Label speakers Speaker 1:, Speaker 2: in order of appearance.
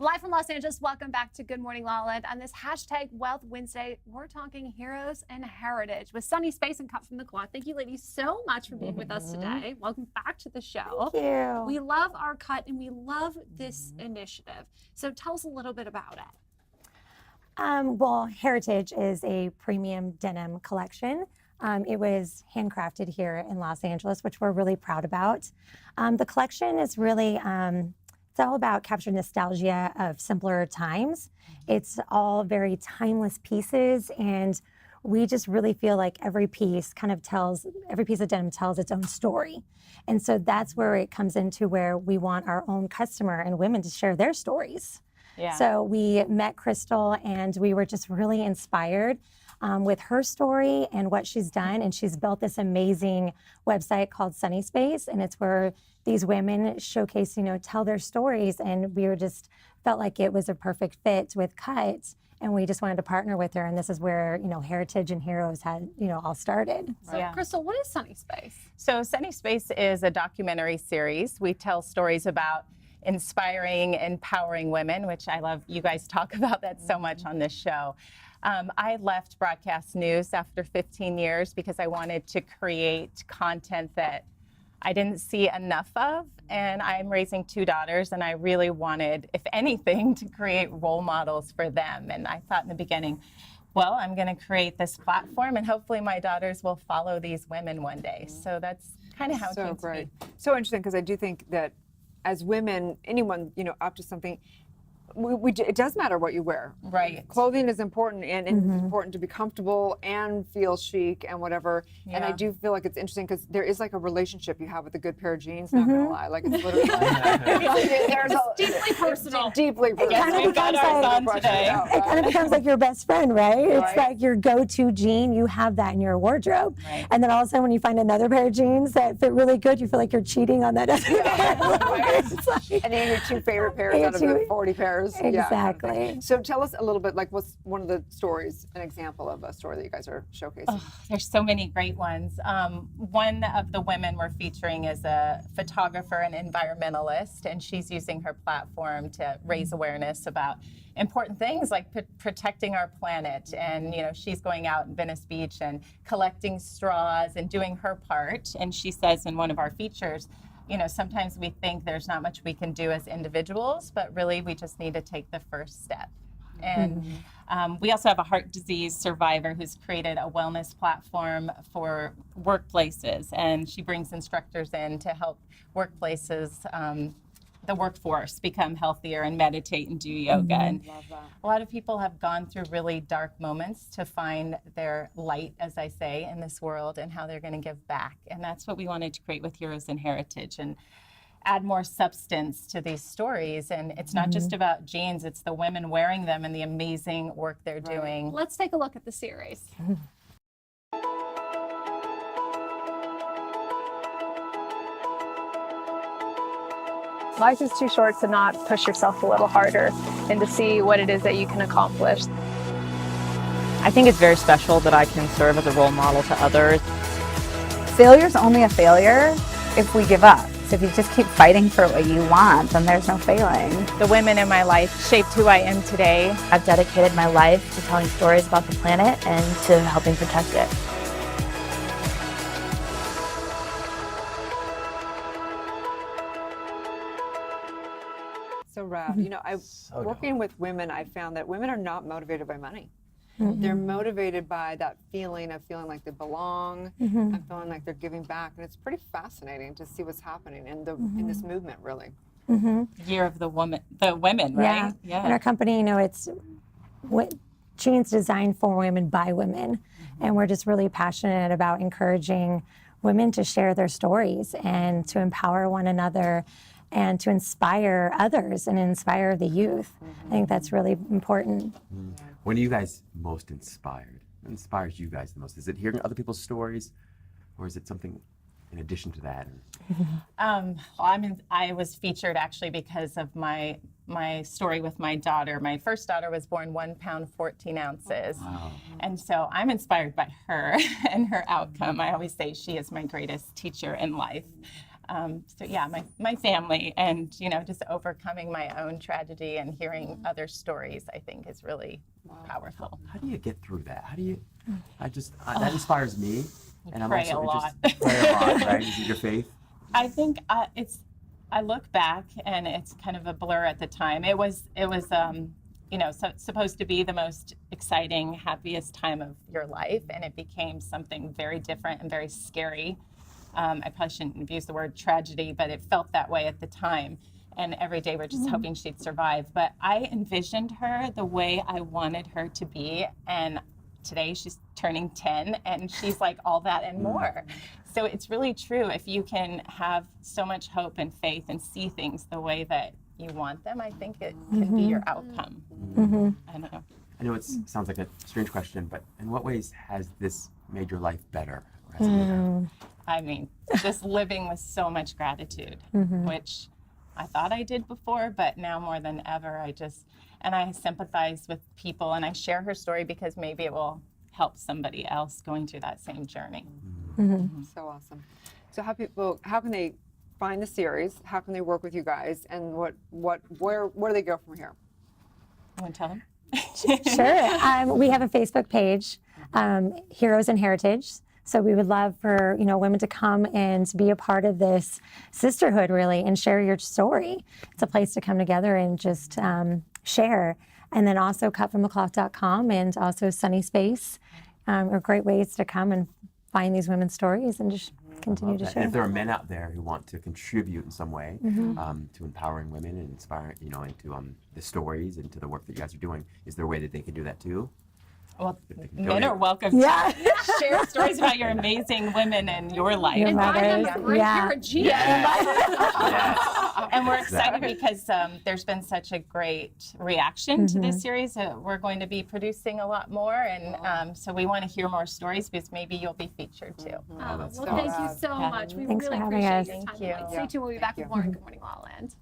Speaker 1: Live from Los Angeles, welcome back to Good Morning LaLa. On this hashtag Wealth Wednesday, we're talking heroes and heritage with Sunny Space and Cut from the Cloth. Thank you, ladies, so much for being with us today. Welcome back to the show.
Speaker 2: Thank you.
Speaker 1: We love our cut and we love this initiative. So tell us a little bit about it.
Speaker 2: Well, Heritage is a premium denim collection. It was handcrafted here in Los Angeles, which we're really proud about. The collection is really, it's all about capturing nostalgia of simpler times. It's all very timeless pieces, and we just really feel like every piece of denim tells its own story. And so that's where it comes into where we want our own customer and women to share their stories.
Speaker 3: Yeah.
Speaker 2: So we met Crystal and we were just really inspired with her story and what she's done. And she's built this amazing website called Sunny Space. And it's where these women showcase, tell their stories. And we felt like it was a perfect fit with Cut. And we just wanted to partner with her. And this is where, Heritage and Heroes had, all started.
Speaker 1: So, yeah. Crystal, what is Sunny Space?
Speaker 3: So Sunny Space is a documentary series. We tell stories about inspiring, empowering women, which I love. You guys talk about that so much on this show. I left broadcast news after 15 years because I wanted to create content that I didn't see enough of. And I'm raising 2 daughters, and I really wanted, if anything, to create role models for them. And I thought in the beginning, well, I'm going to create this platform, and hopefully my daughters will follow these women one day. So that's kind of how it came to be.
Speaker 4: So interesting, because I do think that as women, anyone, up to something, it does matter what you wear.
Speaker 3: Right.
Speaker 4: Clothing is important, and it's important to be comfortable and feel chic and whatever. Yeah. And I do feel like it's interesting because there is like a relationship you have with a good pair of jeans, not gonna lie. Like it's literally
Speaker 1: it's deeply personal.
Speaker 4: Deeply personal.
Speaker 3: It
Speaker 2: kind of becomes like your best friend, right? It's like your go-to jean, you have that in your wardrobe.
Speaker 3: Right.
Speaker 2: And then all of a sudden when you find another pair of jeans that fit really good, you feel like you're cheating on that other pair.
Speaker 4: And then your 2 favorite pairs out of the 40 pairs.
Speaker 2: Exactly.
Speaker 4: Yeah, so tell us a little bit, like what's one of the stories, an example of a story that you guys are showcasing?
Speaker 3: Oh, there's so many great ones. One of the women we're featuring is a photographer and environmentalist, and she's using her platform to raise awareness about important things like protecting our planet. And she's going out in Venice Beach and collecting straws and doing her part. And she says in one of our features, sometimes we think there's not much we can do as individuals, but really we just need to take the first step. And we also have a heart disease survivor who's created a wellness platform for workplaces, and she brings instructors in to help workplaces, the workforce, become healthier and meditate and do yoga. And a lot of people have gone through really dark moments to find their light, as I say, in this world and how they're going to give back. And that's what we wanted to create with Heroes and Heritage and add more substance to these stories. And it's not just about jeans, it's the women wearing them and the amazing work they're doing.
Speaker 1: Let's take a look at the series.
Speaker 5: Life is too short to not push yourself a little harder and to see what it is that you can accomplish.
Speaker 6: I think it's very special that I can serve as a role model to others.
Speaker 7: Failure's only a failure if we give up. So if you just keep fighting for what you want, then there's no failing.
Speaker 3: The women in my life shaped who I am today.
Speaker 6: I've dedicated my life to telling stories about the planet and to helping protect it.
Speaker 4: So rad. Working with women, I found that women are not motivated by money. They're motivated by that feeling of feeling like they belong and feeling like they're giving back. And it's pretty fascinating to see what's happening in this movement, really.
Speaker 3: Year of the women, right?
Speaker 2: In our company, it's jeans designed for women by women. And we're just really passionate about encouraging women to share their stories and to empower one another and to inspire others and inspire the youth. I think that's really important.
Speaker 8: When are you guys most inspired? What inspires you guys the most? Is it hearing other people's stories, or is it something in addition to that?
Speaker 3: I was featured actually because of my story with my daughter. My first daughter was born 1 pound 14 ounces.
Speaker 8: Wow.
Speaker 3: And so I'm inspired by her and her outcome. I always say she is my greatest teacher in life. So yeah, my family, and just overcoming my own tragedy and hearing other stories, I think is really powerful.
Speaker 8: How do you get through that? How do you? That inspires me, and I'm
Speaker 3: pray
Speaker 8: also
Speaker 3: a lot.
Speaker 8: Pray a lot, right? Is it your faith?
Speaker 3: I think I look back and it's kind of a blur at the time. It was supposed to be the most exciting, happiest time of your life, and it became something very different and very scary. I probably shouldn't have used the word tragedy, but it felt that way at the time. And every day we're just hoping she'd survive. But I envisioned her the way I wanted her to be. And today she's turning 10 and she's like all that and more. So it's really true. If you can have so much hope and faith and see things the way that you want them, I think it can be your outcome. I don't know.
Speaker 8: I know it sounds like a strange question, but in what ways has this made your life better? Or has it made it-
Speaker 3: I mean, just living with so much gratitude, which I thought I did before, but now more than ever, and I sympathize with people and I share her story because maybe it will help somebody else going through that same journey.
Speaker 4: So awesome. So how can they find the series? How can they work with you guys? And where do they go from here?
Speaker 3: You want to tell them?
Speaker 2: Sure. We have a Facebook page, Heroes and Heritage. So we would love for women to come and be a part of this sisterhood, really, and share your story. It's a place to come together and just share. And then also cutfromthecloth.com and also Sunny Space are great ways to come and find these women's stories and just continue to
Speaker 8: And
Speaker 2: share.
Speaker 8: if there are men out there who want to contribute in some way to empowering women and inspiring, into the stories and to the work that you guys are doing, is there a way that they can do that too?
Speaker 3: Well,
Speaker 8: They can
Speaker 3: men
Speaker 8: donate.
Speaker 3: are welcome to share stories about your amazing women and your life.
Speaker 2: Your
Speaker 1: And buy them
Speaker 2: mothers,
Speaker 1: right
Speaker 2: yeah.
Speaker 1: here at G.
Speaker 8: Yes.
Speaker 3: And we're excited
Speaker 8: Exactly.
Speaker 3: because there's been such a great reaction to this series. We're going to be producing a lot more, and so we want to hear more stories because maybe you'll be featured too.
Speaker 8: Oh, that's
Speaker 1: Well,
Speaker 8: so
Speaker 1: thank you
Speaker 4: rad.
Speaker 1: so much. We
Speaker 2: Thanks for
Speaker 1: really
Speaker 2: having
Speaker 1: appreciate
Speaker 2: us.
Speaker 1: your time.
Speaker 3: Thank you.
Speaker 1: Stay tuned. We'll be back with more on Good Morning La La Land.